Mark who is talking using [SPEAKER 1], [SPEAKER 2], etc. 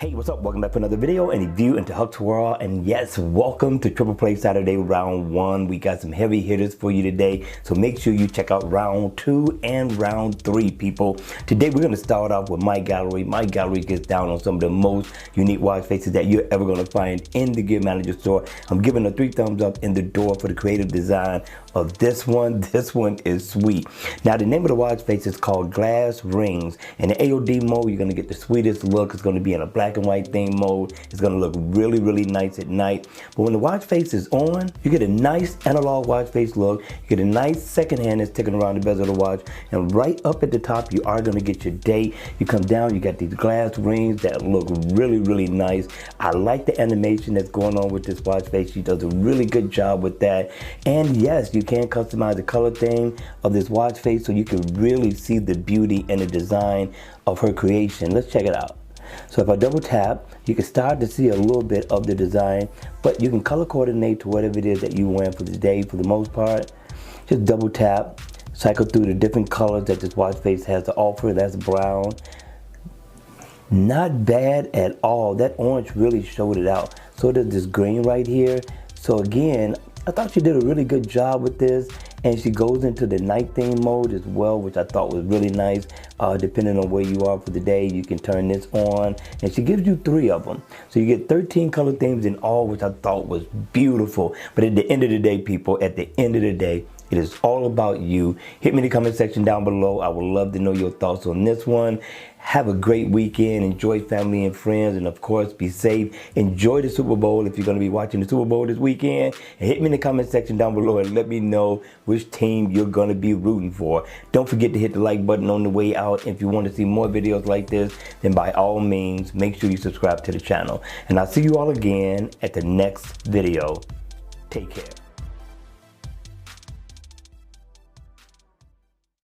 [SPEAKER 1] Hey, what's up? Welcome back to another video and a view into Huck's World. And yes, welcome to Triple Play Saturday round 1. We got some heavy hitters for you today, so make sure you check out round 2 and round 3, people. Today we're going to start off with my gallery. My gallery gets down on some of the most unique watch faces that you're ever going to find in the Gear Manager store. I'm giving a 3 thumbs up in the door for the creative design of this one. This one is sweet. Now, the name of the watch face is called Glass Rings. In the AOD mode, you're going to get the sweetest look. It's going to be in a black and white theme mode. It's going to look really, really nice at night. But when the watch face is on, you get a nice analog watch face look. You get a nice second hand that's ticking around the bezel of the watch. And right up at the top, you are going to get your date. You come down, you got these glass rings that look really, really nice. I like the animation that's going on with this watch face. She does a really good job with that. And yes, you can customize the color theme of this watch face so you can really see the beauty and the design of her creation. Let's check it out. So if I double tap, you can start to see a little bit of the design, but you can color coordinate to whatever it is that you want for the day for the most part. Just double tap, cycle through the different colors that this watch face has to offer. That's brown. Not bad at all. That orange really showed it out. So does this green right here. So again, I thought she did a really good job with this. And she goes into the night theme mode as well, which I thought was really nice. Depending on where you are for the day, you can turn this on. And she gives you 3 of them. So you get 13 color themes in all, which I thought was beautiful. But at the end of the day, people, at the end of the day, it is all about you. Hit me in the comment section down below. I would love to know your thoughts on this one. Have a great weekend. Enjoy family and friends. And of course, be safe. Enjoy the Super Bowl if you're going to be watching the Super Bowl this weekend. And hit me in the comment section down below and let me know which team you're going to be rooting for. Don't forget to hit the like button on the way out. If you want to see more videos like this, then by all means, make sure you subscribe to the channel. And I'll see you all again at the next video. Take care.